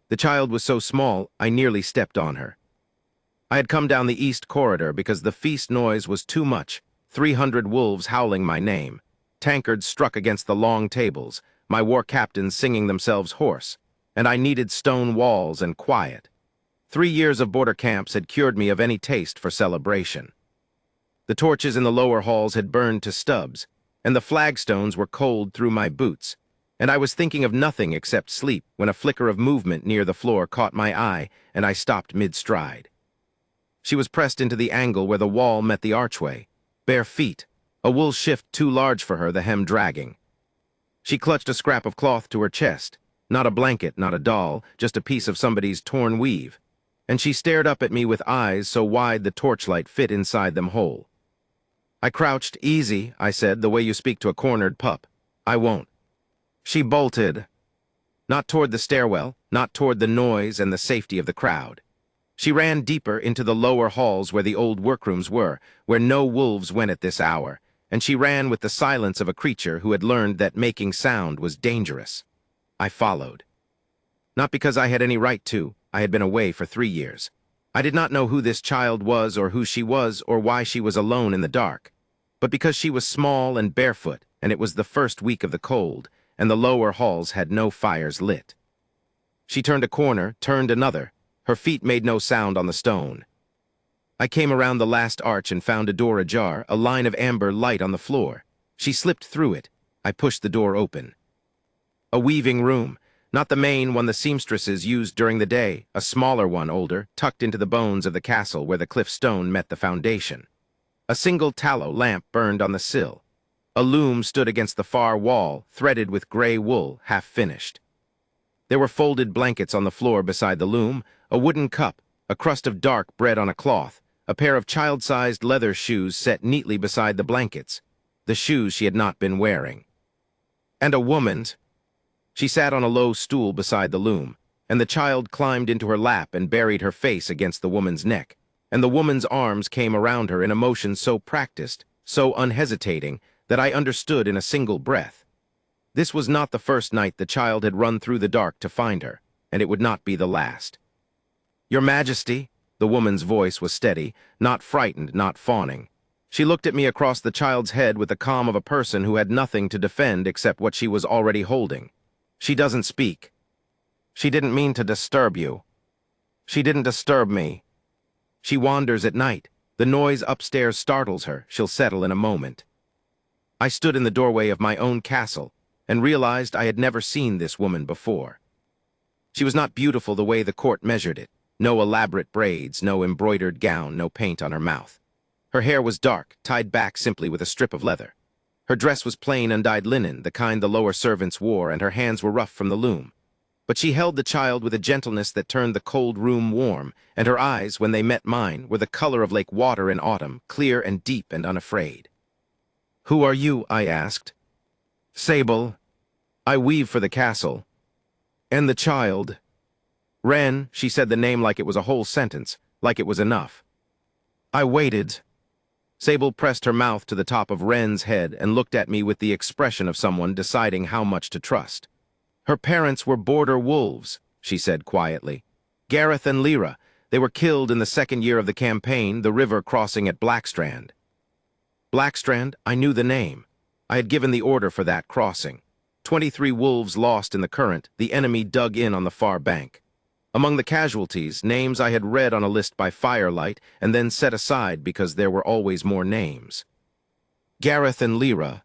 The child was so small, I nearly stepped on her. I had come down the east corridor because the feast noise was too much, 300 wolves howling my name. Tankards struck against the long tables, my war captains singing themselves hoarse, and I needed stone walls and quiet. 3 years of border camps had cured me of any taste for celebration. The torches in the lower halls had burned to stubs, and the flagstones were cold through my boots, and I was thinking of nothing except sleep when a flicker of movement near the floor caught my eye, and I stopped mid-stride. She was pressed into the angle where the wall met the archway, bare feet, a wool shift too large for her, the hem dragging. She clutched a scrap of cloth to her chest, not a blanket, not a doll, just a piece of somebody's torn weave, and she stared up at me with eyes so wide the torchlight fit inside them whole. I crouched. "Easy," I said, "the way you speak to a cornered pup. I won't." She bolted. Not toward the stairwell, not toward the noise and the safety of the crowd. She ran deeper into the lower halls where the old workrooms were, where no wolves went at this hour, and she ran with the silence of a creature who had learned that making sound was dangerous. I followed. Not because I had any right to. I had been away for 3 years. I did not know who this child was or who she was or why she was alone in the dark, but because she was small and barefoot, and it was the first week of the cold, and the lower halls had no fires lit. She turned a corner, turned another. Her feet made no sound on the stone. I came around the last arch and found a door ajar, a line of amber light on the floor. She slipped through it. I pushed the door open. A weaving room, not the main one the seamstresses used during the day, a smaller one, older, tucked into the bones of the castle where the cliff stone met the foundation. A single tallow lamp burned on the sill. A loom stood against the far wall, threaded with gray wool, half-finished. There were folded blankets on the floor beside the loom, a wooden cup, a crust of dark bread on a cloth, a pair of child-sized leather shoes set neatly beside the blankets, the shoes she had not been wearing. And a woman's. She sat on a low stool beside the loom, and the child climbed into her lap and buried her face against the woman's neck, and the woman's arms came around her in a motion so practiced, so unhesitating, that I understood in a single breath. This was not the first night the child had run through the dark to find her, and it would not be the last. "Your Majesty," the woman's voice was steady, not frightened, not fawning. She looked at me across the child's head with the calm of a person who had nothing to defend except what she was already holding. "She doesn't speak. She didn't mean to disturb you. She didn't disturb me. She wanders at night. The noise upstairs startles her. She'll settle in a moment." I stood in the doorway of my own castle and realized I had never seen this woman before. She was not beautiful the way the court measured it. No elaborate braids, no embroidered gown, no paint on her mouth. Her hair was dark, tied back simply with a strip of leather. Her dress was plain undyed linen, the kind the lower servants wore, and her hands were rough from the loom. But she held the child with a gentleness that turned the cold room warm, and her eyes, when they met mine, were the color of lake water in autumn, clear and deep and unafraid. "Who are you?" I asked. "Sable. I weave for the castle." "And the child?" "Wren," she said the name like it was a whole sentence, like it was enough. I waited. Sable pressed her mouth to the top of Wren's head and looked at me with the expression of someone deciding how much to trust. "Her parents were border wolves," she said quietly. "Gareth and Lyra. They were killed in the second year of the campaign, the river crossing at Blackstrand." Blackstrand, I knew the name. I had given the order for that crossing. 23 wolves lost in the current, the enemy dug in on the far bank. Among the casualties, names I had read on a list by firelight and then set aside because there were always more names. Gareth and Lyra.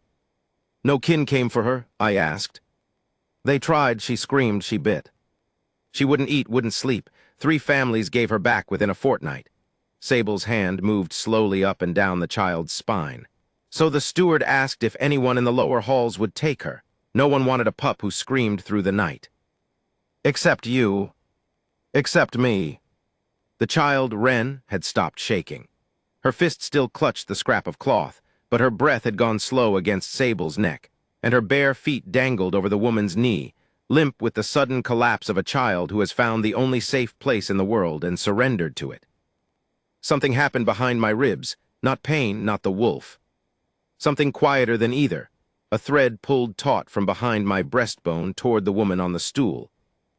"No kin came for her?" I asked. "They tried," she screamed, she bit. "She wouldn't eat, wouldn't sleep. 3 families gave her back within a fortnight." Sable's hand moved slowly up and down the child's spine. "So the steward asked if anyone in the lower halls would take her. No one wanted a pup who screamed through the night. Except you. Except me." The child, Wren, had stopped shaking. Her fist still clutched the scrap of cloth, but her breath had gone slow against Sable's neck, and her bare feet dangled over the woman's knee, limp with the sudden collapse of a child who has found the only safe place in the world and surrendered to it. Something happened behind my ribs, not pain, not the wolf. Something quieter than either, a thread pulled taut from behind my breastbone toward the woman on the stool.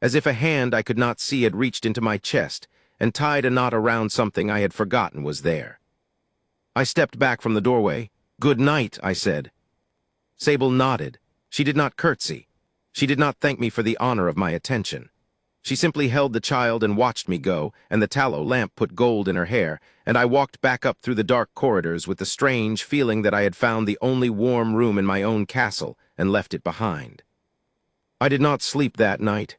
As if a hand I could not see had reached into my chest and tied a knot around something I had forgotten was there. I stepped back from the doorway. "Good night," I said. Sable nodded. She did not curtsy. She did not thank me for the honor of my attention. She simply held the child and watched me go, and the tallow lamp put gold in her hair, and I walked back up through the dark corridors with the strange feeling that I had found the only warm room in my own castle and left it behind. I did not sleep that night.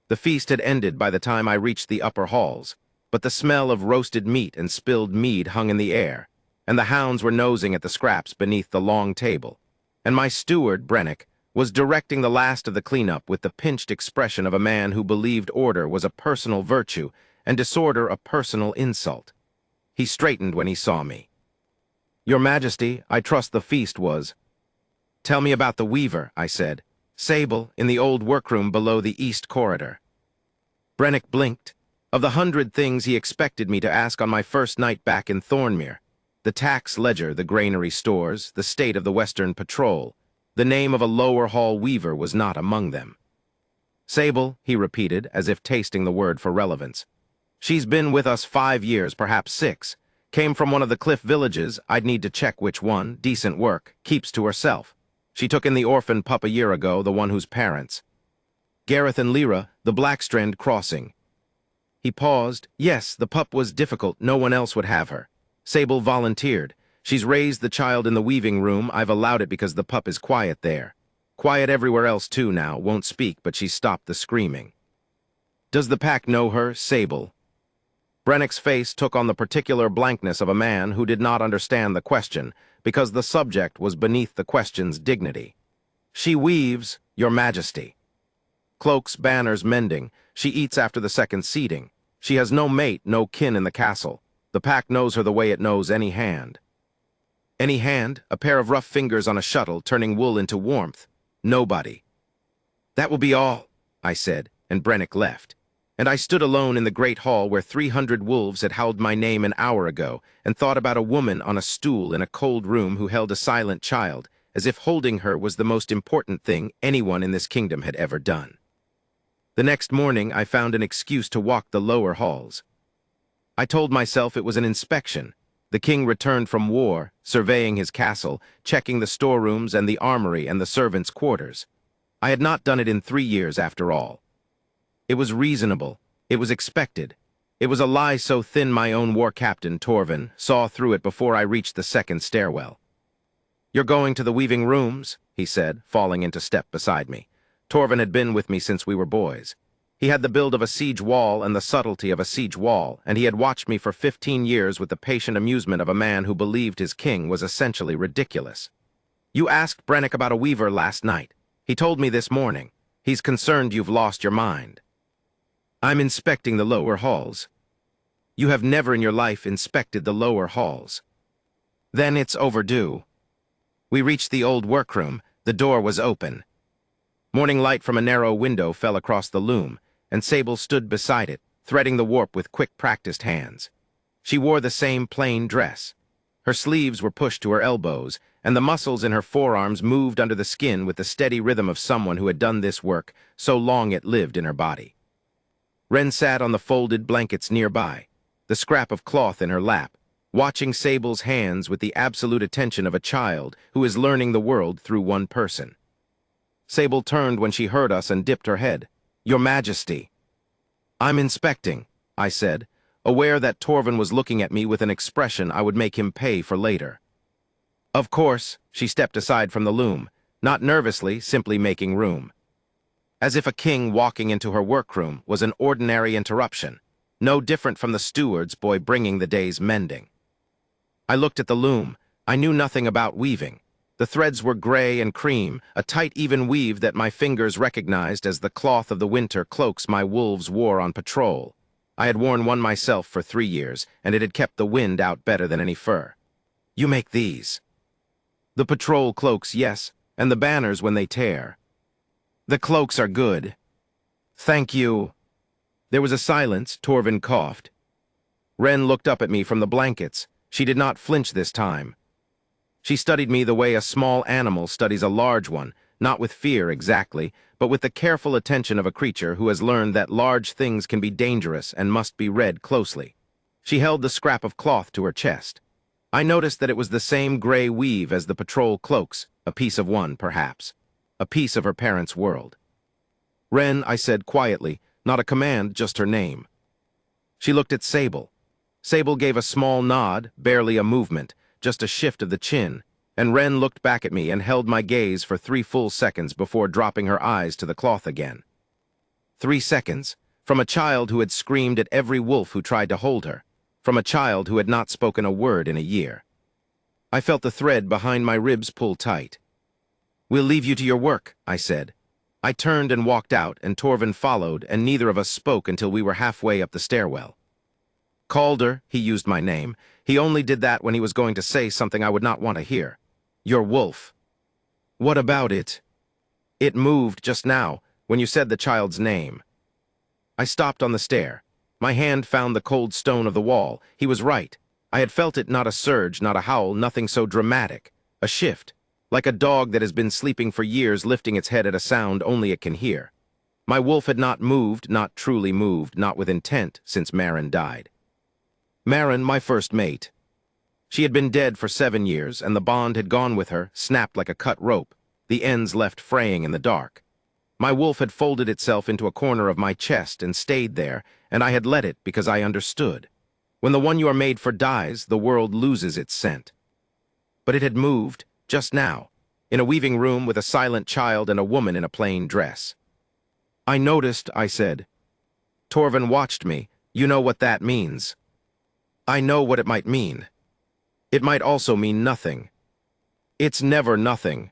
The feast had ended by the time I reached the upper halls, but the smell of roasted meat and spilled mead hung in the air, and the hounds were nosing at the scraps beneath the long table, and my steward, Brennick, was directing the last of the cleanup with the pinched expression of a man who believed order was a personal virtue and disorder a personal insult. He straightened when he saw me. "Your Majesty, I trust the feast was—" "Tell me about the weaver," I said. "Sable, in the old workroom below the east corridor." Brennick blinked. Of the 100 things he expected me to ask on my first night back in Thornmere, the tax ledger, the granary stores, the state of the Western Patrol, the name of a lower hall weaver was not among them. "Sable," he repeated, as if tasting the word for relevance. "She's been with us 5 years, perhaps 6. Came from one of the cliff villages, I'd need to check which one, decent work, keeps to herself. She took in the orphan pup a year ago, the one whose parents—" "Gareth and Lyra, the Blackstrand crossing." He paused. "Yes, the pup was difficult, no one else would have her. Sable volunteered. She's raised the child in the weaving room. I've allowed it because the pup is quiet there. Quiet everywhere else too now, won't speak, but she stopped the screaming." "Does the pack know her, Sable?" Brennick's face took on the particular blankness of a man who did not understand the question, because the subject was beneath the question's dignity. "She weaves, Your Majesty. Cloaks, banners, mending. She eats after the second seating. She has no mate, no kin in the castle. The pack knows her the way it knows any hand." "Any hand, a pair of rough fingers on a shuttle, turning wool into warmth. Nobody." "That will be all," I said, and Brennick left. And I stood alone in the great hall where 300 wolves had howled my name an hour ago, and thought about a woman on a stool in a cold room who held a silent child, as if holding her was the most important thing anyone in this kingdom had ever done. The next morning I found an excuse to walk the lower halls. I told myself it was an inspection. The king returned from war, surveying his castle, checking the storerooms and the armory and the servants' quarters. I had not done it in 3 years after all. It was reasonable. It was expected. It was a lie so thin my own war captain, Torvin, saw through it before I reached the second stairwell. "You're going to the weaving rooms," he said, falling into step beside me. Torvin had been with me since we were boys. He had the build of a siege wall and the subtlety of a siege wall, and he had watched me for 15 years with the patient amusement of a man who believed his king was essentially ridiculous. "You asked Brennick about a weaver last night. He told me this morning. He's concerned you've lost your mind." "I'm inspecting the lower halls." "You have never in your life inspected the lower halls." "Then it's overdue." We reached the old workroom. The door was open. Morning light from a narrow window fell across the loom, and Sable stood beside it, threading the warp with quick, practiced hands. She wore the same plain dress. Her sleeves were pushed to her elbows, and the muscles in her forearms moved under the skin with the steady rhythm of someone who had done this work so long it lived in her body. Wren sat on the folded blankets nearby, the scrap of cloth in her lap, watching Sable's hands with the absolute attention of a child who is learning the world through one person. Sable turned when she heard us and dipped her head. "Your Majesty." "I'm inspecting," I said, aware that Torvin was looking at me with an expression I would make him pay for later. "Of course," she stepped aside from the loom, not nervously, simply making room. As if a king walking into her workroom was an ordinary interruption, no different from the steward's boy bringing the day's mending. I looked at the loom. I knew nothing about weaving. The threads were gray and cream, a tight, even weave that my fingers recognized as the cloth of the winter cloaks my wolves wore on patrol. I had worn one myself for 3 years, and it had kept the wind out better than any fur. "You make these." "The patrol cloaks, yes, and the banners when they tear." "The cloaks are good." "Thank you." There was a silence. Torvin coughed. Wren looked up at me from the blankets. She did not flinch this time. She studied me the way a small animal studies a large one, not with fear exactly, but with the careful attention of a creature who has learned that large things can be dangerous and must be read closely. She held the scrap of cloth to her chest. I noticed that it was the same gray weave as the patrol cloaks, a piece of one, perhaps. A piece of her parents' world. "Wren," I said quietly, not a command, just her name. She looked at Sable. Sable gave a small nod, barely a movement, just a shift of the chin, and Wren looked back at me and held my gaze for 3 full seconds before dropping her eyes to the cloth again. 3 seconds, from a child who had screamed at every wolf who tried to hold her, from a child who had not spoken a word in a year. I felt the thread behind my ribs pull tight. "We'll leave you to your work," I said. I turned and walked out, and Torvin followed, and neither of us spoke until we were halfway up the stairwell. "Calder," he used my name. He only did that when he was going to say something I would not want to hear. "Your wolf." "What about it?" "It moved just now, when you said the child's name." I stopped on the stair. My hand found the cold stone of the wall. He was right. I had felt it, not a surge, not a howl, nothing so dramatic. A shift, like a dog that has been sleeping for years lifting its head at a sound only it can hear. My wolf had not moved, not truly moved, not with intent, since Marin died. Marin, my first mate. She had been dead for 7 years, and the bond had gone with her, snapped like a cut rope, the ends left fraying in the dark. My wolf had folded itself into a corner of my chest and stayed there, and I had let it because I understood. When the one you are made for dies, the world loses its scent. But it had moved, just now, in a weaving room with a silent child and a woman in a plain dress. "I noticed," I said. Torvin watched me. "You know what that means." "I know what it might mean. It might also mean nothing." "It's never nothing."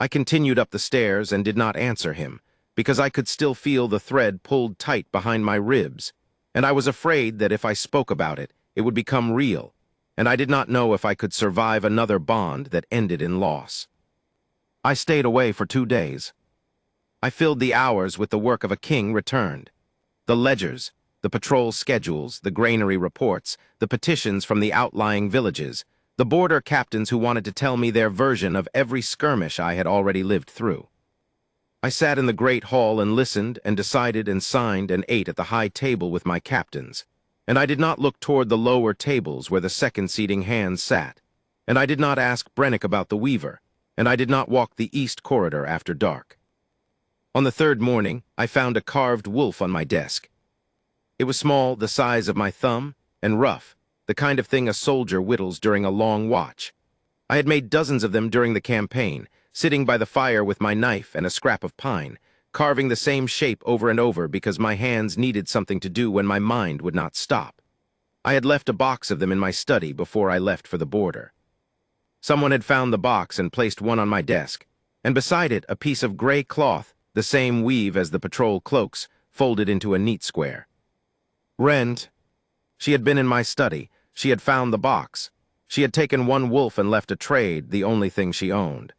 I continued up the stairs and did not answer him, because I could still feel the thread pulled tight behind my ribs, and I was afraid that if I spoke about it, it would become real, and I did not know if I could survive another bond that ended in loss. I stayed away for 2 days. I filled the hours with the work of a king returned. The ledgers, the patrol schedules, the granary reports, the petitions from the outlying villages, the border captains who wanted to tell me their version of every skirmish I had already lived through. I sat in the great hall and listened and decided and signed and ate at the high table with my captains, and I did not look toward the lower tables where the second-seating hands sat, and I did not ask Brennick about the weaver, and I did not walk the east corridor after dark. On the 3rd morning, I found a carved wolf on my desk. It was small, the size of my thumb, and rough, the kind of thing a soldier whittles during a long watch. I had made dozens of them during the campaign, sitting by the fire with my knife and a scrap of pine, carving the same shape over and over because my hands needed something to do when my mind would not stop. I had left a box of them in my study before I left for the border. Someone had found the box and placed one on my desk, and beside it a piece of gray cloth, the same weave as the patrol cloaks, folded into a neat square. "Rent." She had been in my study. She had found the box. She had taken one wolf and left a trade, the only thing she owned.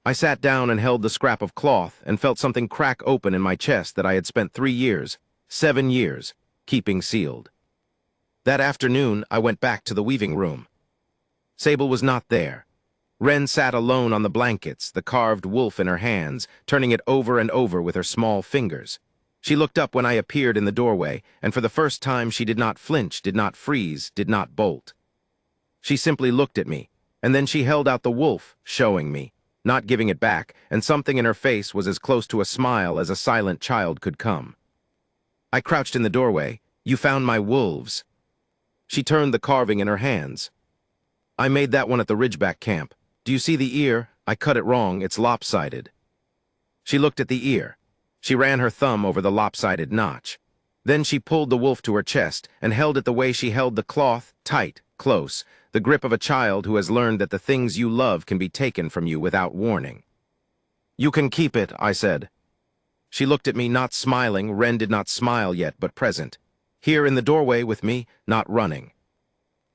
I sat down and held the scrap of cloth and felt something crack open in my chest that I had spent 3 years, 7 years, keeping sealed. That afternoon, I went back to the weaving room. Sable was not there. Wren sat alone on the blankets, the carved wolf in her hands, turning it over and over with her small fingers. She looked up when I appeared in the doorway, and for the first time she did not flinch, did not freeze, did not bolt. She simply looked at me, and then she held out the wolf, showing me, not giving it back, and something in her face was as close to a smile as a silent child could come. I crouched in the doorway. "You found my wolves." She turned the carving in her hands. "I made that one at the Ridgeback camp. Do you see the ear? I cut it wrong, it's lopsided." She looked at the ear. She ran her thumb over the lopsided notch. Then she pulled the wolf to her chest and held it the way she held the cloth, tight, close, the grip of a child who has learned that the things you love can be taken from you without warning. "You can keep it," I said. She looked at me, not smiling. Wren did not smile yet, but present. Here in the doorway with me, not running.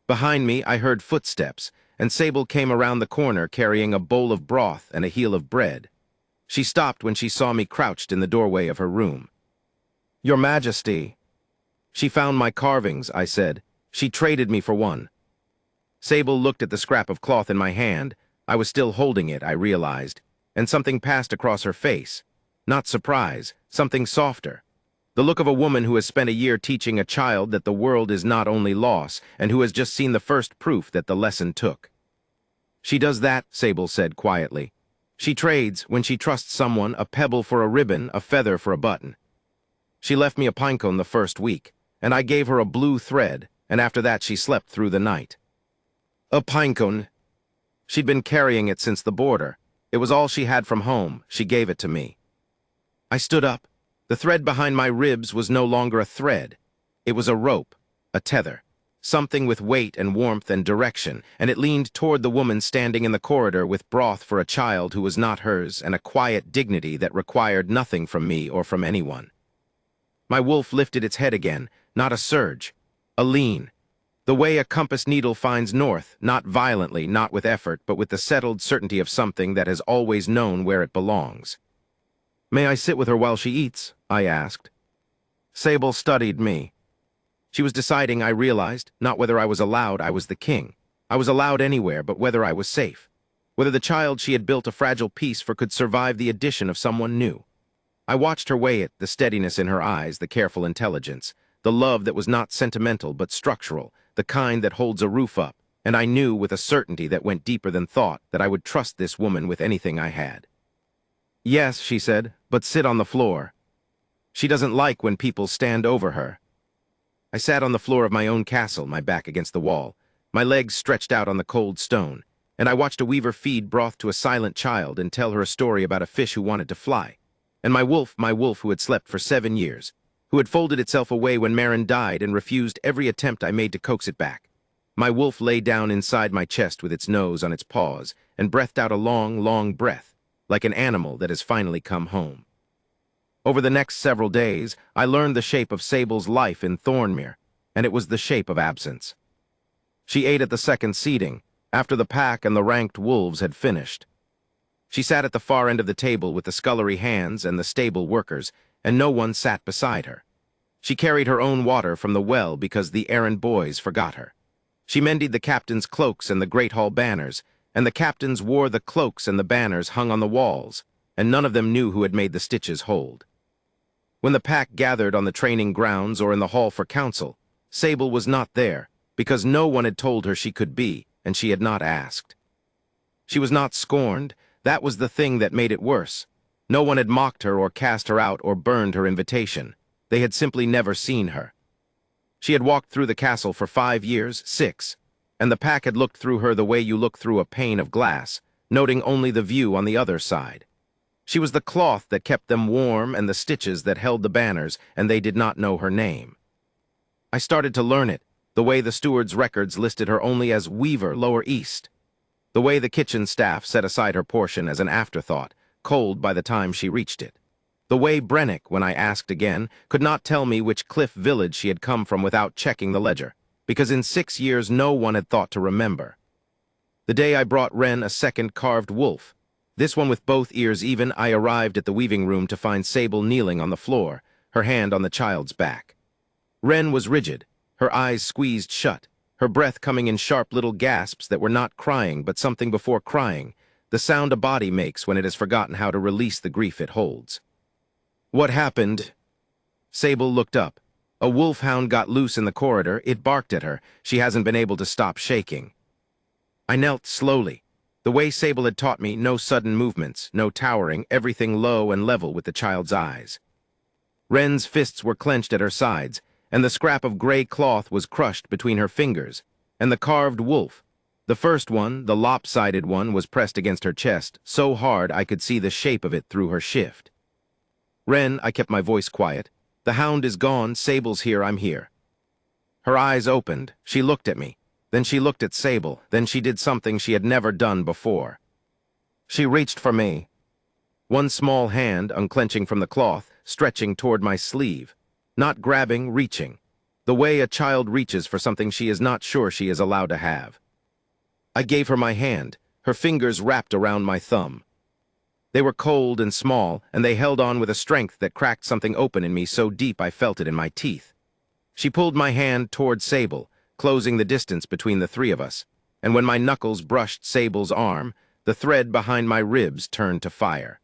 Behind me, I heard footsteps, and Sable came around the corner carrying a bowl of broth and a heel of bread. She stopped when she saw me crouched in the doorway of her room. "Your Majesty." "She found my carvings," I said. "She traded me for one." Sable looked at the scrap of cloth in my hand. I was still holding it, I realized, and something passed across her face. Not surprise, something softer. The look of a woman who has spent a year teaching a child that the world is not only loss, and who has just seen the first proof that the lesson took. She does that, Sable said quietly. She trades, when she trusts someone, a pebble for a ribbon, a feather for a button. She left me a pinecone the first week, and I gave her a blue thread, and after that she slept through the night. A pinecone. She'd been carrying it since the border. It was all she had from home. She gave it to me. I stood up. The thread behind my ribs was no longer a thread. It was a rope, a tether, something with weight and warmth and direction, and it leaned toward the woman standing in the corridor with broth for a child who was not hers and a quiet dignity that required nothing from me or from anyone. My wolf lifted its head again, not a surge, a lean. The way a compass needle finds north, not violently, not with effort, but with the settled certainty of something that has always known where it belongs. "May I sit with her while she eats?" I asked. Sable studied me. She was deciding, I realized, not whether I was allowed. I was the king. I was allowed anywhere, but whether I was safe. Whether the child she had built a fragile peace for could survive the addition of someone new. I watched her weigh it, the steadiness in her eyes, the careful intelligence, the love that was not sentimental but structural, the kind that holds a roof up, and I knew with a certainty that went deeper than thought that I would trust this woman with anything I had. "Yes," she said, "but sit on the floor." She doesn't like when people stand over her. I sat on the floor of my own castle, my back against the wall, my legs stretched out on the cold stone, and I watched a weaver feed broth to a silent child and tell her a story about a fish who wanted to fly, and my wolf who had slept for 7 years, who had folded itself away when Marin died and refused every attempt I made to coax it back. My wolf lay down inside my chest with its nose on its paws and breathed out a long, long breath, like an animal that has finally come home. Over the next several days, I learned the shape of Sable's life in Thornmere, and it was the shape of absence. She ate at the second seating, after the pack and the ranked wolves had finished. She sat at the far end of the table with the scullery hands and the stable workers, and no one sat beside her. She carried her own water from the well because the errand boys forgot her. She mended the captain's cloaks and the Great Hall banners, and the captains wore the cloaks and the banners hung on the walls, and none of them knew who had made the stitches hold. When the pack gathered on the training grounds or in the hall for council, Sable was not there, because no one had told her she could be, and she had not asked. She was not scorned. That was the thing that made it worse. No one had mocked her or cast her out or burned her invitation. They had simply never seen her. She had walked through the castle for 5 years, 6, and the pack had looked through her the way you look through a pane of glass, noting only the view on the other side. She was the cloth that kept them warm and the stitches that held the banners, and they did not know her name. I started to learn it, the way the steward's records listed her only as Weaver Lower East. The way the kitchen staff set aside her portion as an afterthought, cold by the time she reached it. The way Brennick, when I asked again, could not tell me which cliff village she had come from without checking the ledger, because in 6 years no one had thought to remember. The day I brought Wren a second carved wolf, this one with both ears even, I arrived at the weaving room to find Sable kneeling on the floor, her hand on the child's back. Wren was rigid, her eyes squeezed shut, her breath coming in sharp little gasps that were not crying but something before crying, the sound a body makes when it has forgotten how to release the grief it holds. "What happened?" Sable looked up. A wolfhound got loose in the corridor. It barked at her. She hasn't been able to stop shaking. I knelt slowly. The way Sable had taught me, no sudden movements, no towering, everything low and level with the child's eyes. Wren's fists were clenched at her sides, and the scrap of gray cloth was crushed between her fingers, and the carved wolf, the first one, the lopsided one, was pressed against her chest, so hard I could see the shape of it through her shift. "Wren," I kept my voice quiet. "The hound is gone, Sable's here, I'm here." Her eyes opened. She looked at me. Then she looked at Sable. Then she did something she had never done before. She reached for me. One small hand, unclenching from the cloth, stretching toward my sleeve. Not grabbing, reaching. The way a child reaches for something she is not sure she is allowed to have. I gave her my hand, her fingers wrapped around my thumb. They were cold and small, and they held on with a strength that cracked something open in me so deep I felt it in my teeth. She pulled my hand toward Sable, closing the distance between the three of us, and when my knuckles brushed Sable's arm, the thread behind my ribs turned to fire.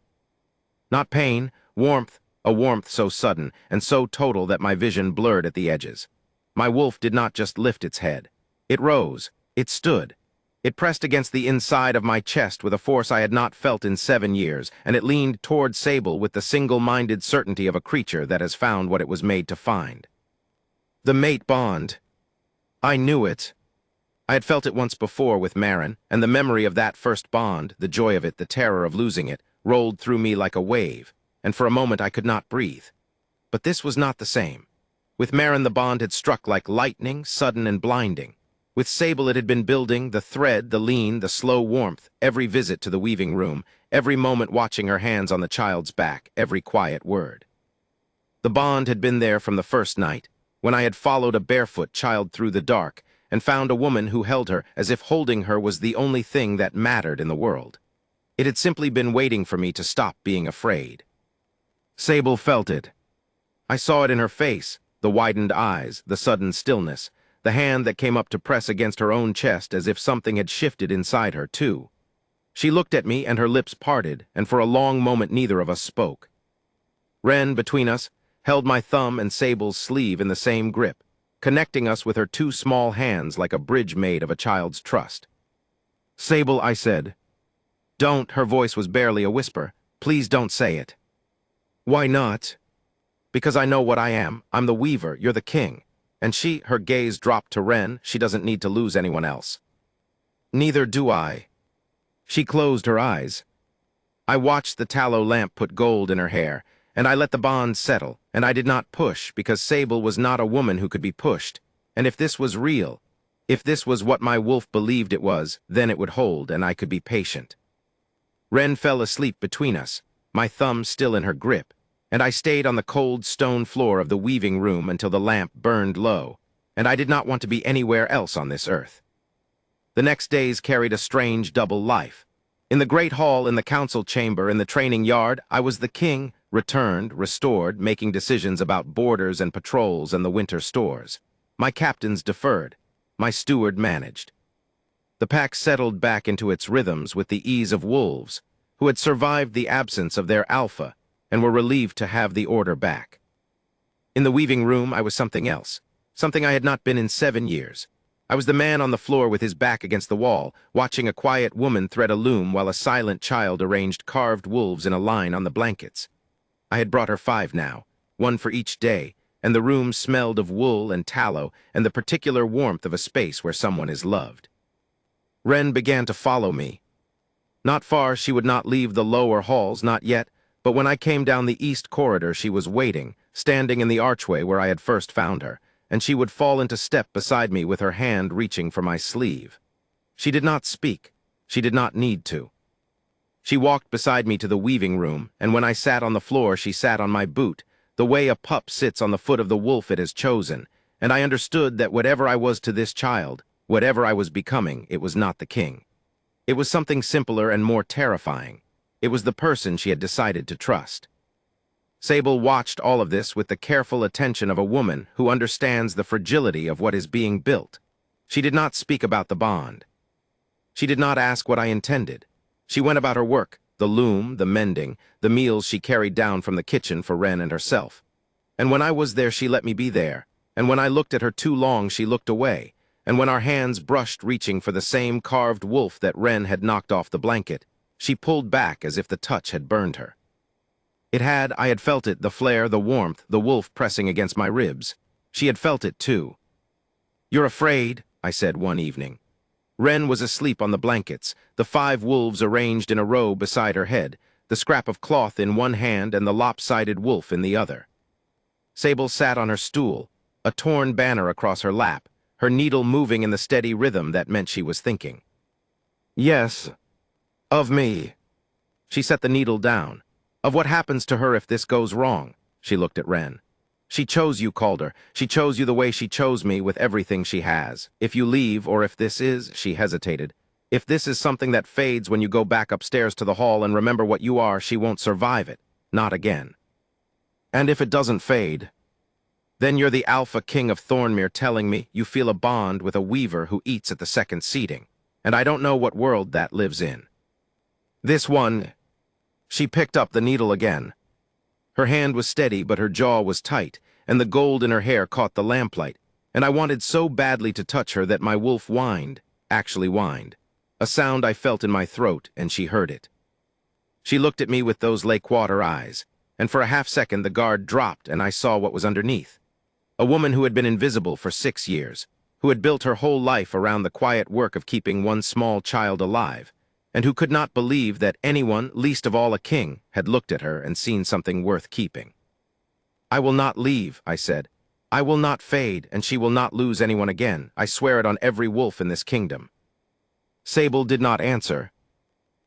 Not pain, warmth, a warmth so sudden and so total that my vision blurred at the edges. My wolf did not just lift its head. It rose. It stood. It pressed against the inside of my chest with a force I had not felt in 7 years, and it leaned toward Sable with the single-minded certainty of a creature that has found what it was made to find. The mate bond. I knew it. I had felt it once before with Maren, and the memory of that first bond, the joy of it, the terror of losing it, rolled through me like a wave, and for a moment I could not breathe. But this was not the same. With Maren the bond had struck like lightning, sudden and blinding. With Sable it had been building, the thread, the lean, the slow warmth, every visit to the weaving room, every moment watching her hands on the child's back, every quiet word. The bond had been there from the first night, when I had followed a barefoot child through the dark, and found a woman who held her as if holding her was the only thing that mattered in the world. It had simply been waiting for me to stop being afraid. Sable felt it. I saw it in her face, the widened eyes, the sudden stillness, the hand that came up to press against her own chest as if something had shifted inside her, too. She looked at me and her lips parted, and for a long moment neither of us spoke. Ren, between us, held my thumb and Sable's sleeve in the same grip, connecting us with her 2 small hands like a bridge made of a child's trust. "Sable," I said. "Don't," her voice was barely a whisper. "Please don't say it." "Why not?" "Because I know what I am. I'm the weaver, you're the king. And she," her gaze dropped to Ren, "she doesn't need to lose anyone else." "Neither do I." She closed her eyes. I watched the tallow lamp put gold in her hair, and I let the bond settle, and I did not push, because Sable was not a woman who could be pushed. And if this was real, if this was what my wolf believed it was, then it would hold, and I could be patient. Ren fell asleep between us, my thumb still in her grip, and I stayed on the cold stone floor of the weaving room until the lamp burned low, and I did not want to be anywhere else on this earth. The next days carried a strange double life. In the great hall, in the council chamber, in the training yard, I was the king, returned, restored, making decisions about borders and patrols and the winter stores. My captains deferred. My steward managed. The pack settled back into its rhythms with the ease of wolves, who had survived the absence of their alpha and were relieved to have the order back. In the weaving room, I was something else, something I had not been in 7 years. I was the man on the floor with his back against the wall, watching a quiet woman thread a loom while a silent child arranged carved wolves in a line on the blankets. I had brought her 5 now, 1 for each day, and the room smelled of wool and tallow and the particular warmth of a space where someone is loved. Ren began to follow me. Not far, she would not leave the lower halls, not yet, but when I came down the east corridor she was waiting, standing in the archway where I had first found her, and she would fall into step beside me with her hand reaching for my sleeve. She did not speak. She did not need to. She walked beside me to the weaving room, and when I sat on the floor she sat on my boot, the way a pup sits on the foot of the wolf it has chosen, and I understood that whatever I was to this child, whatever I was becoming, it was not the king. It was something simpler and more terrifying. It was the person she had decided to trust. Sable watched all of this with the careful attention of a woman who understands the fragility of what is being built. She did not speak about the bond. She did not ask what I intended. She went about her work, the loom, the mending, the meals she carried down from the kitchen for Ren and herself. And when I was there, she let me be there. And when I looked at her too long, she looked away. And when our hands brushed reaching for the same carved wolf that Ren had knocked off the blanket, she pulled back as if the touch had burned her. I had felt it, the flare, the warmth, the wolf pressing against my ribs. She had felt it too. "You're afraid," I said one evening. Ren was asleep on the blankets, the 5 wolves arranged in a row beside her head, the scrap of cloth in one hand and the lopsided wolf in the other. Sable sat on her stool, a torn banner across her lap, her needle moving in the steady rhythm that meant she was thinking. "Yes, of me." She set the needle down. "Of what happens to her if this goes wrong?" She looked at Ren. "She chose you, Calder. She chose you the way she chose me with everything she has. If you leave, or if this is," she hesitated, "if this is something that fades when you go back upstairs to the hall and remember what you are, she won't survive it. Not again. And if it doesn't fade, then you're the alpha king of Thornmere telling me you feel a bond with a weaver who eats at the second seating. And I don't know what world that lives in." This one. She picked up the needle again. Her hand was steady, but her jaw was tight, and the gold in her hair caught the lamplight, and I wanted so badly to touch her that my wolf whined, actually whined. A sound I felt in my throat, and she heard it. She looked at me with those lake-water eyes, and for a half-second the guard dropped and I saw what was underneath. A woman who had been invisible for 6 years, who had built her whole life around the quiet work of keeping one small child alive, and who could not believe that anyone, least of all a king, had looked at her and seen something worth keeping. "I will not leave," I said. "I will not fade, and she will not lose anyone again. I swear it on every wolf in this kingdom." Sable did not answer,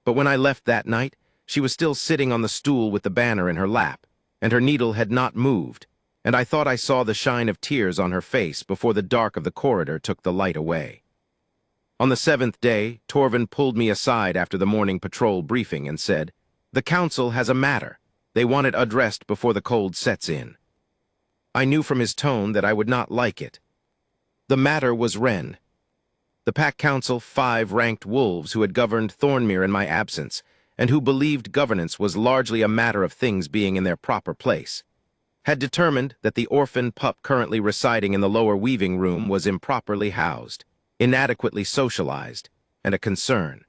but when I left that night, she was still sitting on the stool with the banner in her lap, and her needle had not moved, and I thought I saw the shine of tears on her face before the dark of the corridor took the light away. On the 7th day, Torvin pulled me aside after the morning patrol briefing and said, "The council has a matter. They want it addressed before the cold sets in." I knew from his tone that I would not like it. The matter was Wren. The Pack Council 5 ranked wolves who had governed Thornmere in my absence, and who believed governance was largely a matter of things being in their proper place, had determined that the orphan pup currently residing in the lower weaving room was improperly housed, inadequately socialized, and a concern.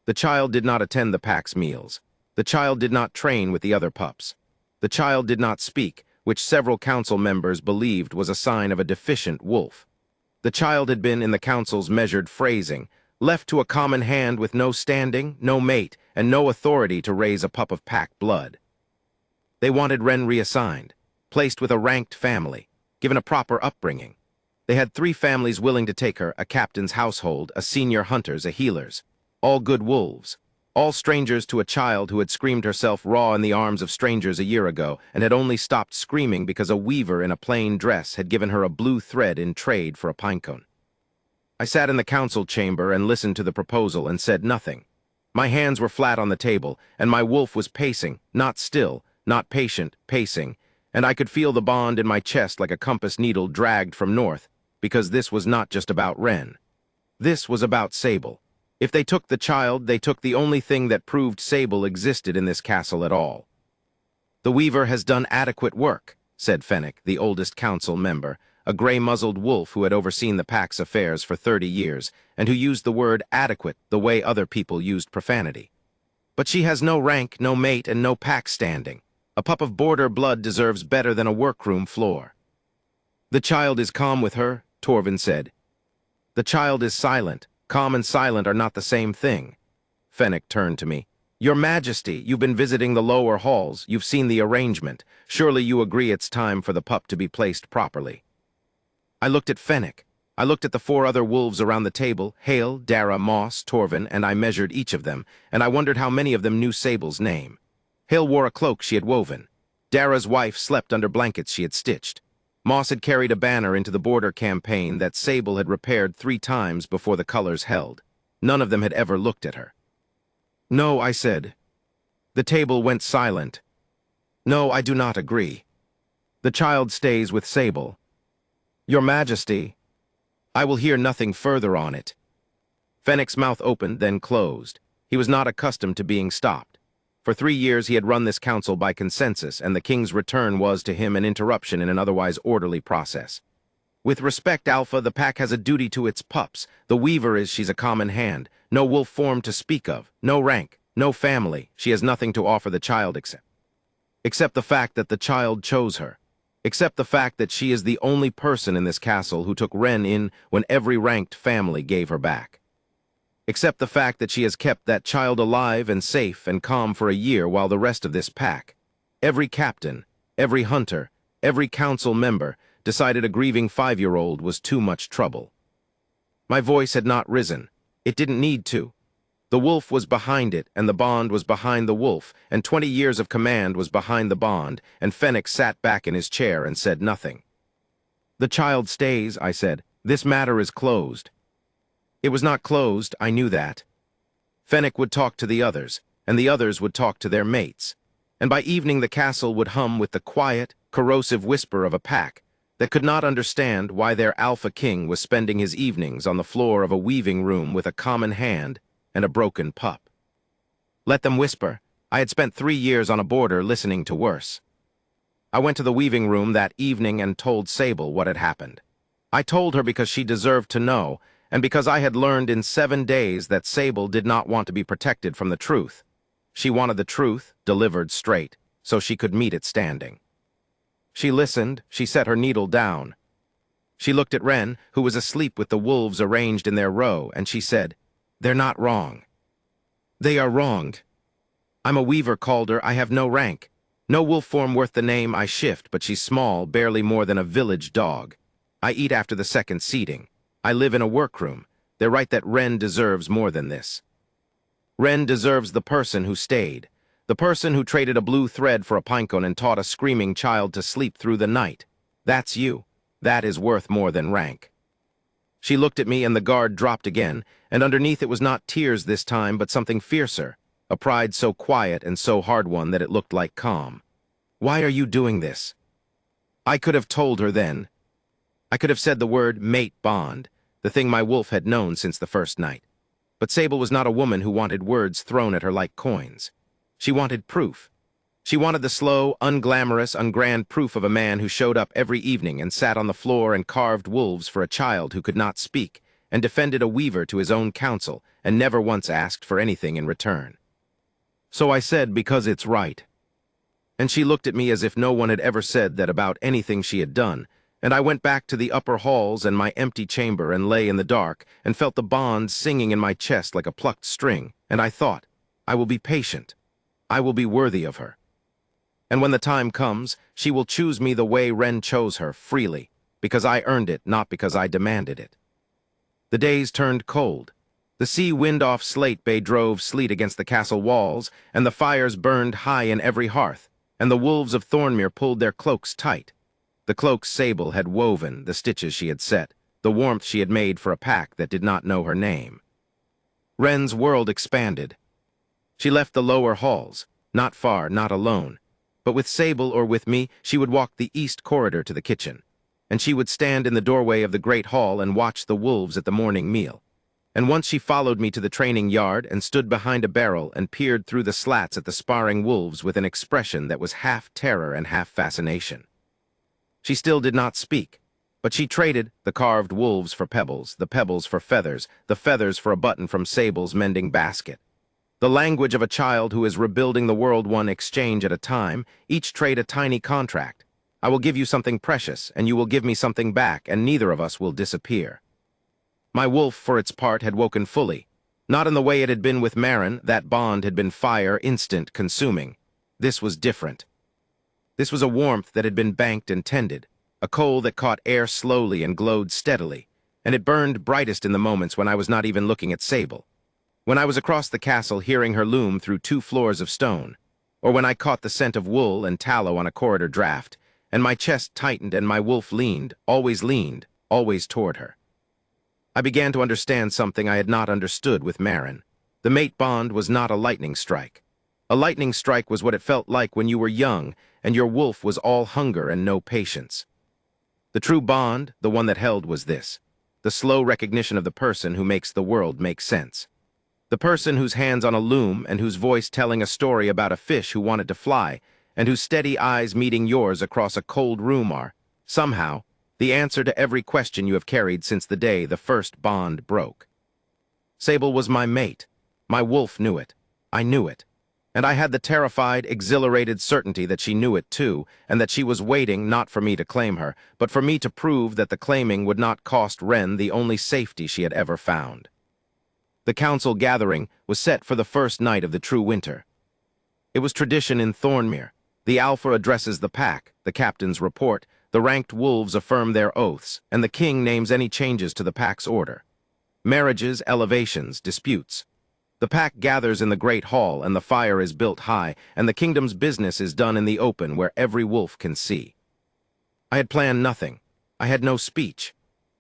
The child did not attend the pack's meals. The child did not train with the other pups. The child did not speak, which several council members believed was a sign of a deficient wolf. The child had been, in the council's measured phrasing, left to a common hand with no standing, no mate, and no authority to raise a pup of pack blood. They wanted Wren reassigned, placed with a ranked family, given a proper upbringing. They had 3 families willing to take her, a captain's household, a senior hunter's, a healer's, all good wolves, all strangers to a child who had screamed herself raw in the arms of strangers a year ago and had only stopped screaming because a weaver in a plain dress had given her a blue thread in trade for a pinecone. I sat in the council chamber and listened to the proposal and said nothing. My hands were flat on the table, and my wolf was pacing, not still, not patient, pacing, and I could feel the bond in my chest like a compass needle dragged from north, because this was not just about Wren. This was about Sable. If they took the child, they took the only thing that proved Sable existed in this castle at all. "The weaver has done adequate work," said Fennec, the oldest council member, a gray-muzzled wolf who had overseen the pack's affairs for 30 years, and who used the word adequate the way other people used profanity. "But she has no rank, no mate, and no pack standing. A pup of border blood deserves better than a workroom floor." "The child is calm with her," Torvin said. "The child is silent. Calm and silent are not the same thing." Fennec turned to me. "Your Majesty, you've been visiting the lower halls. You've seen the arrangement. Surely you agree it's time for the pup to be placed properly." I looked at Fennec. I looked at the 4 other wolves around the table, Hale, Dara, Moss, Torvin, and I measured each of them, and I wondered how many of them knew Sable's name. Hale wore a cloak she had woven. Dara's wife slept under blankets she had stitched. Moss had carried a banner into the border campaign that Sable had repaired 3 times before the colors held. None of them had ever looked at her. "No," I said. The table went silent. "No, I do not agree. The child stays with Sable." "Your Majesty, I will hear nothing further on it." Fennec's mouth opened, then closed. He was not accustomed to being stopped. For 3 years he had run this council by consensus, and the king's return was to him an interruption in an otherwise orderly process. "With respect, Alpha, the pack has a duty to its pups. The weaver is she's a common hand. No wolf form to speak of. No rank. No family. She has nothing to offer the child except the fact that the child chose her. Except the fact that she is the only person in this castle who took Wren in when every ranked family gave her back. Except the fact that she has kept that child alive and safe and calm for a year while the rest of this pack, every captain, every hunter, every council member, decided a grieving 5-year-old was too much trouble." My voice had not risen. It didn't need to. The wolf was behind it, and the bond was behind the wolf, and 20 years of command was behind the bond, and Fennec sat back in his chair and said nothing. "The child stays," I said. "This matter is closed." It was not closed, I knew that. Fennec would talk to the others, and the others would talk to their mates, and by evening the castle would hum with the quiet, corrosive whisper of a pack that could not understand why their alpha king was spending his evenings on the floor of a weaving room with a common hand and a broken pup. Let them whisper. I had spent 3 years on a border listening to worse. I went to the weaving room that evening and told Sable what had happened. I told her because she deserved to know, and because I had learned in 7 days that Sable did not want to be protected from the truth. She wanted the truth, delivered straight, so she could meet it standing. She listened, she set her needle down. She looked at Wren, who was asleep with the wolves arranged in their row, and she said, "They're not wrong. They are wronged. I'm a weaver, Calder. I have no rank. No wolf form worth the name I shift, but she's small, barely more than a village dog. I eat after the second seating. I live in a workroom. They're right that Wren deserves more than this. Wren deserves the person who stayed, the person who traded a blue thread for a pinecone and taught a screaming child to sleep through the night. That's you. That is worth more than rank." She looked at me and the guard dropped again, and underneath it was not tears this time, but something fiercer, a pride so quiet and so hard-won that it looked like calm. "Why are you doing this?" I could have told her then. I could have said the word mate bond, the thing my wolf had known since the first night. But Sable was not a woman who wanted words thrown at her like coins. She wanted proof. She wanted the slow, unglamorous, ungrand proof of a man who showed up every evening and sat on the floor and carved wolves for a child who could not speak, and defended a weaver to his own counsel, and never once asked for anything in return. So I said, "Because it's right." And she looked at me as if no one had ever said that about anything she had done, and I went back to the upper halls and my empty chamber and lay in the dark and felt the bond singing in my chest like a plucked string, and I thought, I will be patient. I will be worthy of her. And when the time comes, she will choose me the way Wren chose her, freely, because I earned it, not because I demanded it. The days turned cold. The sea wind off Slate Bay drove sleet against the castle walls, and the fires burned high in every hearth, and the wolves of Thornmere pulled their cloaks tight. The cloaks Sable had woven, the stitches she had set, the warmth she had made for a pack that did not know her name. Wren's world expanded. She left the lower halls, not far, not alone, but with Sable or with me, she would walk the east corridor to the kitchen, and she would stand in the doorway of the great hall and watch the wolves at the morning meal. And once she followed me to the training yard and stood behind a barrel and peered through the slats at the sparring wolves with an expression that was half terror and half fascination. She still did not speak, but she traded the carved wolves for pebbles, the pebbles for feathers, the feathers for a button from Sable's mending basket. The language of a child who is rebuilding the world one exchange at a time, each trade a tiny contract. I will give you something precious, and you will give me something back, and neither of us will disappear. My wolf, for its part, had woken fully. Not in the way it had been with Marin, that bond had been fire, instant, consuming. This was different. This was a warmth that had been banked and tended, a coal that caught air slowly and glowed steadily, and it burned brightest in the moments when I was not even looking at Sable. When I was across the castle hearing her loom through 2 floors of stone, or when I caught the scent of wool and tallow on a corridor draft, and my chest tightened and my wolf leaned, always toward her. I began to understand something I had not understood with Marin. The mate bond was not a lightning strike. A lightning strike was what it felt like when you were young and your wolf was all hunger and no patience. The true bond, the one that held, was this: the slow recognition of the person who makes the world make sense. The person whose hands on a loom and whose voice telling a story about a fish who wanted to fly, and whose steady eyes meeting yours across a cold room are, somehow, the answer to every question you have carried since the day the first bond broke. Sable was my mate. My wolf knew it. I knew it. And I had the terrified, exhilarated certainty that she knew it too, and that she was waiting not for me to claim her, but for me to prove that the claiming would not cost Wren the only safety she had ever found. The council gathering was set for the first night of the true winter. It was tradition in Thornmere. The alpha addresses the pack, the captains report, the ranked wolves affirm their oaths, and the king names any changes to the pack's order. Marriages, elevations, disputes. The pack gathers in the great hall, and the fire is built high, and the kingdom's business is done in the open where every wolf can see. I had planned nothing. I had no speech.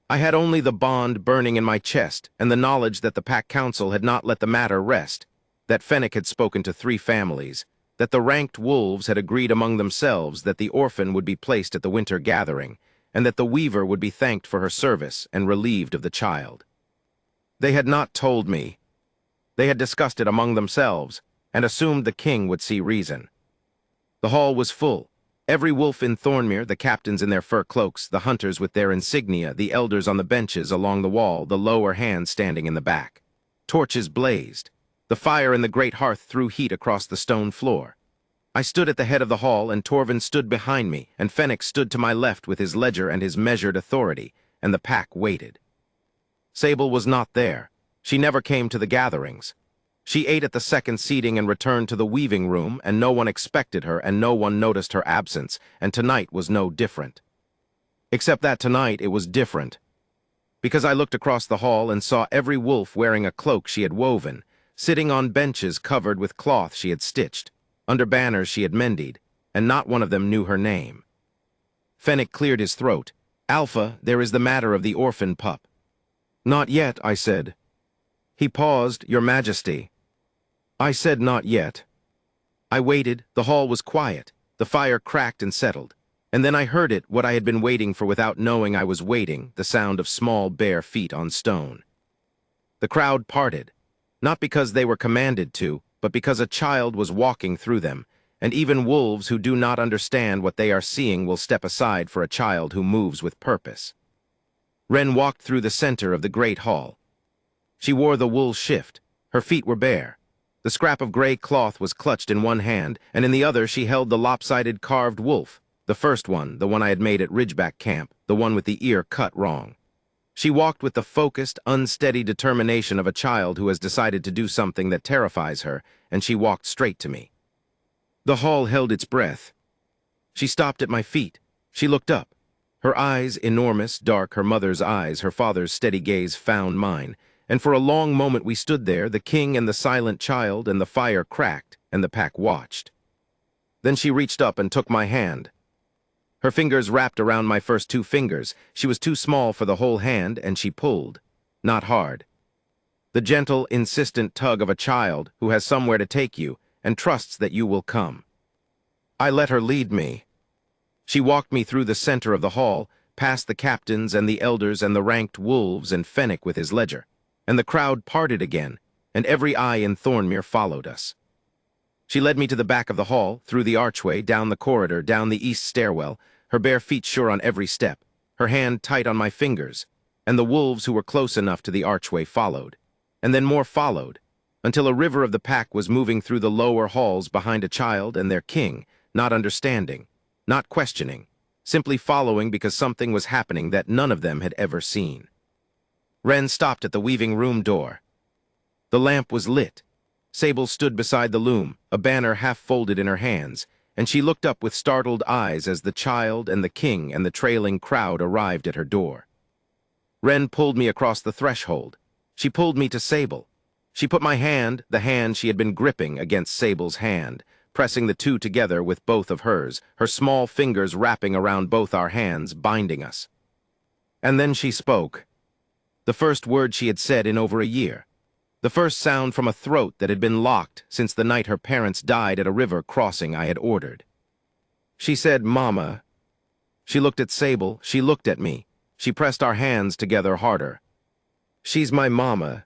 I had only the bond burning in my chest and the knowledge that the pack council had not let the matter rest, that Fennec had spoken to 3 families, that the ranked wolves had agreed among themselves that the orphan would be placed at the winter gathering, and that the weaver would be thanked for her service and relieved of the child. They had not told me. They had discussed it among themselves, and assumed the king would see reason. The hall was full. Every wolf in Thornmere, the captains in their fur cloaks, the hunters with their insignia, the elders on the benches along the wall, the lower hands standing in the back. Torches blazed. The fire in the great hearth threw heat across the stone floor. I stood at the head of the hall, and Torvin stood behind me, and Fennec stood to my left with his ledger and his measured authority, and the pack waited. Sable was not there. She never came to the gatherings. She ate at the second seating and returned to the weaving room, and no one expected her, and no one noticed her absence, and tonight was no different. Except that tonight it was different. Because I looked across the hall and saw every wolf wearing a cloak she had woven, sitting on benches covered with cloth she had stitched, under banners she had mended, and not one of them knew her name. Fennec cleared his throat. "Alpha, there is the matter of the orphan pup." "Not yet," I said. He paused. "Your Majesty." I said not yet. I waited. The hall was quiet. The fire cracked and settled. And then I heard it, what I had been waiting for without knowing I was waiting, the sound of small bare feet on stone. The crowd parted, not because they were commanded to, but because a child was walking through them, and even wolves who do not understand what they are seeing will step aside for a child who moves with purpose. Wren walked through the center of the great hall. She wore the wool shift. Her feet were bare. The scrap of gray cloth was clutched in one hand, and in the other she held the lopsided carved wolf, the first one, the one I had made at Ridgeback Camp, the one with the ear cut wrong. She walked with the focused, unsteady determination of a child who has decided to do something that terrifies her, and she walked straight to me. The hall held its breath. She stopped at my feet. She looked up. Her eyes, enormous, dark, her mother's eyes, her father's steady gaze found mine, and for a long moment we stood there, the king and the silent child, and the fire cracked, and the pack watched. Then she reached up and took my hand. Her fingers wrapped around my first two fingers. She was too small for the whole hand, and she pulled. Not hard. The gentle, insistent tug of a child who has somewhere to take you and trusts that you will come. I let her lead me. She walked me through the center of the hall, past the captains and the elders and the ranked wolves and Fennec with his ledger, and the crowd parted again, and every eye in Thornmere followed us. She led me to the back of the hall, through the archway, down the corridor, down the east stairwell, her bare feet sure on every step, her hand tight on my fingers, and the wolves who were close enough to the archway followed. And then more followed, until a river of the pack was moving through the lower halls behind a child and their king, not understanding, not questioning, simply following because something was happening that none of them had ever seen. Wren stopped at the weaving room door. The lamp was lit. Sable stood beside the loom, a banner half folded in her hands, and she looked up with startled eyes as the child and the king and the trailing crowd arrived at her door. Wren pulled me across the threshold. She pulled me to Sable. She put my hand, the hand she had been gripping, against Sable's hand, pressing the two together with both of hers, her small fingers wrapping around both our hands, binding us. And then she spoke. The first word she had said in over a year. The first sound from a throat that had been locked since the night her parents died at a river crossing I had ordered. She said, "Mama." She looked at Sable. She looked at me. She pressed our hands together harder. "She's my mama."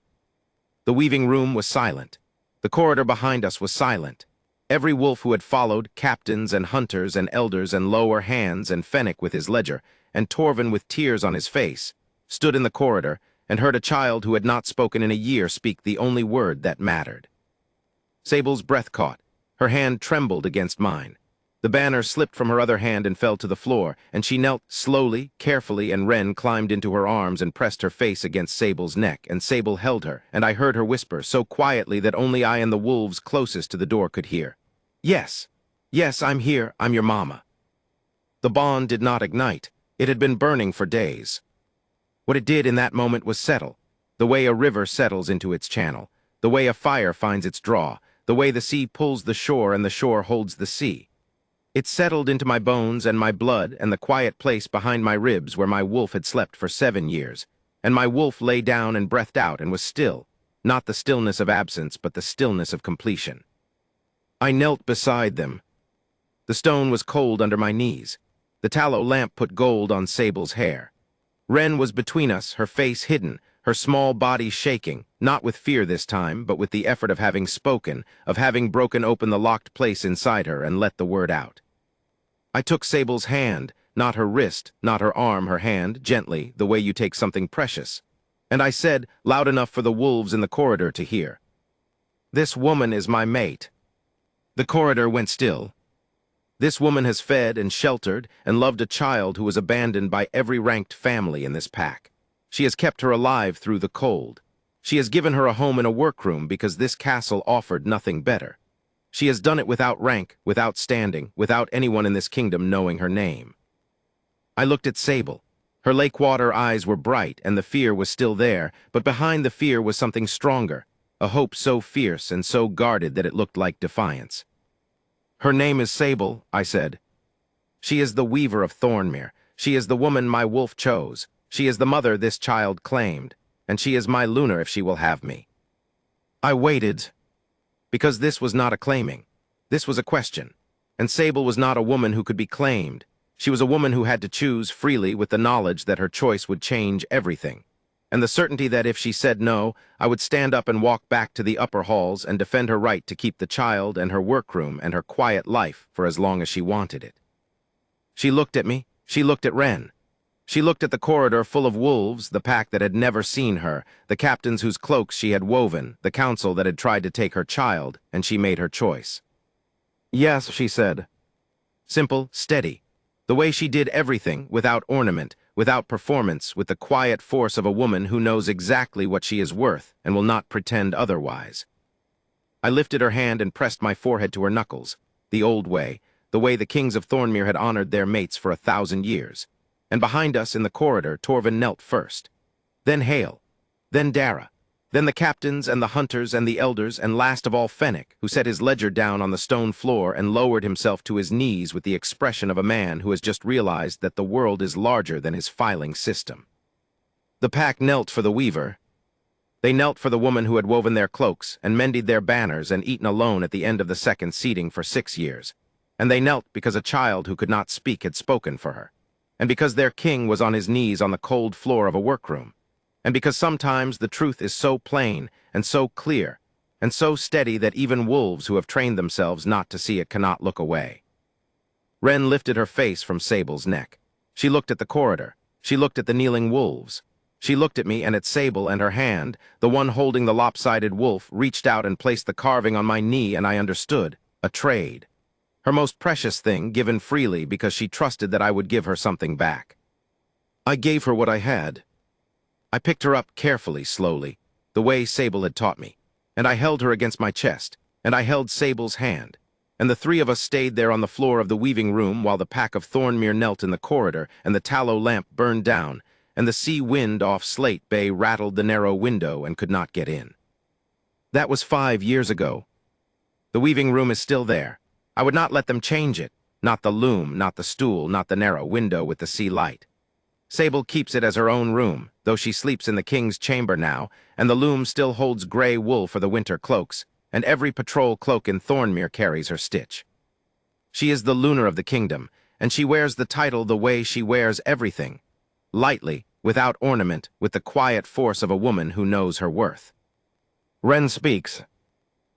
The weaving room was silent. The corridor behind us was silent. Every wolf who had followed, captains and hunters and elders and lower hands and Fennec with his ledger, and Torvin with tears on his face, stood in the corridor and heard a child who had not spoken in a year speak the only word that mattered. Sable's breath caught. Her hand trembled against mine. The banner slipped from her other hand and fell to the floor, and she knelt slowly, carefully, and Wren climbed into her arms and pressed her face against Sable's neck, and Sable held her, and I heard her whisper so quietly that only I and the wolves closest to the door could hear. "Yes, yes, I'm here, I'm your mama." The bond did not ignite. It had been burning for days. What it did in that moment was settle, the way a river settles into its channel, the way a fire finds its draw, the way the sea pulls the shore and the shore holds the sea. It settled into my bones and my blood and the quiet place behind my ribs where my wolf had slept for 7 years, and my wolf lay down and breathed out and was still, not the stillness of absence but the stillness of completion. I knelt beside them. The stone was cold under my knees. The tallow lamp put gold on Sable's hair. Wren was between us, her face hidden, her small body shaking, not with fear this time, but with the effort of having spoken, of having broken open the locked place inside her and let the word out. I took Sable's hand, not her wrist, not her arm, her hand, gently, the way you take something precious. And I said, loud enough for the wolves in the corridor to hear, "This woman is my mate." The corridor went still. This woman has fed and sheltered and loved a child who was abandoned by every ranked family in this pack. She has kept her alive through the cold. She has given her a home in a workroom because this castle offered nothing better. She has done it without rank, without standing, without anyone in this kingdom knowing her name. I looked at Sable. Her lake-water eyes were bright, and the fear was still there, but behind the fear was something stronger, a hope so fierce and so guarded that it looked like defiance. "Her name is Sable," I said. "She is the weaver of Thornmere. She is the woman my wolf chose. She is the mother this child claimed, and she is my Luna if she will have me." I waited, because this was not a claiming. This was a question, and Sable was not a woman who could be claimed. She was a woman who had to choose freely with the knowledge that her choice would change everything, and the certainty that if she said no, I would stand up and walk back to the upper halls and defend her right to keep the child and her workroom and her quiet life for as long as she wanted it. She looked at me. She looked at Wren. She looked at the corridor full of wolves, the pack that had never seen her, the captains whose cloaks she had woven, the council that had tried to take her child, and she made her choice. "Yes," she said. Simple, steady. The way she did everything, without ornament, without performance, with the quiet force of a woman who knows exactly what she is worth and will not pretend otherwise. I lifted her hand and pressed my forehead to her knuckles, the old way, the way the kings of Thornmere had honored their mates for 1,000 years. And behind us in the corridor, Torvin knelt first. Then Hale. Then Dara. Then the captains and the hunters and the elders, and last of all Fennec, who set his ledger down on the stone floor and lowered himself to his knees with the expression of a man who has just realized that the world is larger than his filing system. The pack knelt for the weaver. They knelt for the woman who had woven their cloaks and mended their banners and eaten alone at the end of the second seating for 6 years. And they knelt because a child who could not speak had spoken for her. And because their king was on his knees on the cold floor of a workroom. And because sometimes the truth is so plain and so clear and so steady that even wolves who have trained themselves not to see it cannot look away. Wren lifted her face from Sable's neck. She looked at the corridor. She looked at the kneeling wolves. She looked at me and at Sable, and her hand, the one holding the lopsided wolf, reached out and placed the carving on my knee, and I understood. A trade. Her most precious thing, given freely because she trusted that I would give her something back. I gave her what I had. I picked her up carefully, slowly, the way Sable had taught me, and I held her against my chest, and I held Sable's hand, and the three of us stayed there on the floor of the weaving room while the pack of Thornmere knelt in the corridor, and the tallow lamp burned down, and the sea wind off Slate Bay rattled the narrow window and could not get in. That was 5 years ago. The weaving room is still there. I would not let them change it, not the loom, not the stool, not the narrow window with the sea light. Sable keeps it as her own room, though she sleeps in the king's chamber now, and the loom still holds gray wool for the winter cloaks, and every patrol cloak in Thornmere carries her stitch. She is the Luna of the kingdom, and she wears the title the way she wears everything, lightly, without ornament, with the quiet force of a woman who knows her worth. Wren speaks.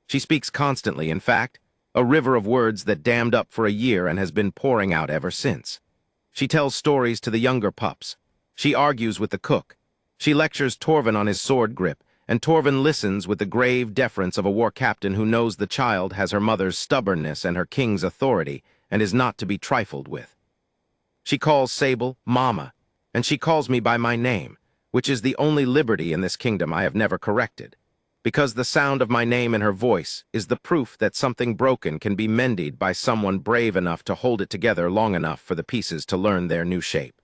She speaks constantly, in fact, a river of words that dammed up for a year and has been pouring out ever since. She tells stories to the younger pups. She argues with the cook. She lectures Torvin on his sword grip, and Torvin listens with the grave deference of a war captain who knows the child has her mother's stubbornness and her king's authority and is not to be trifled with. She calls Sable Mama, and she calls me by my name, which is the only liberty in this kingdom I have never corrected, because the sound of my name in her voice is the proof that something broken can be mended by someone brave enough to hold it together long enough for the pieces to learn their new shape.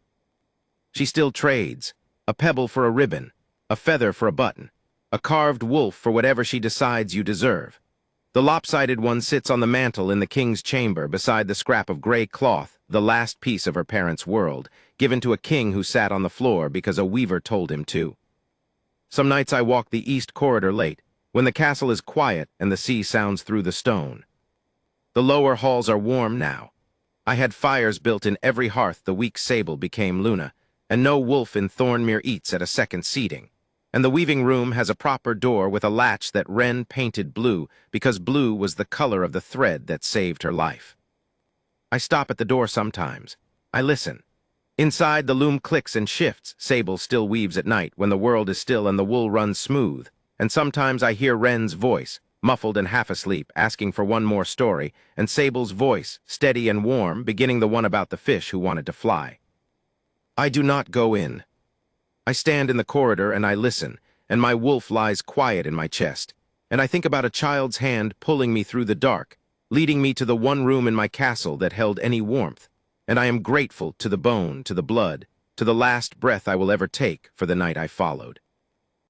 She still trades, a pebble for a ribbon, a feather for a button, a carved wolf for whatever she decides you deserve. The lopsided one sits on the mantel in the king's chamber beside the scrap of gray cloth, the last piece of her parents' world, given to a king who sat on the floor because a weaver told him to. Some nights I walk the east corridor late, when the castle is quiet and the sea sounds through the stone. The lower halls are warm now. I had fires built in every hearth the week Sable became Luna, and no wolf in Thornmere eats at a second seating. And the weaving room has a proper door with a latch that Wren painted blue because blue was the color of the thread that saved her life. I stop at the door sometimes. I listen. Inside, the loom clicks and shifts. Sable still weaves at night when the world is still and the wool runs smooth. And sometimes I hear Wren's voice, muffled and half asleep, asking for one more story, and Sable's voice, steady and warm, beginning the one about the fish who wanted to fly. I do not go in. I stand in the corridor and I listen, and my wolf lies quiet in my chest, and I think about a child's hand pulling me through the dark, leading me to the one room in my castle that held any warmth, and I am grateful to the bone, to the blood, to the last breath I will ever take for the night I followed.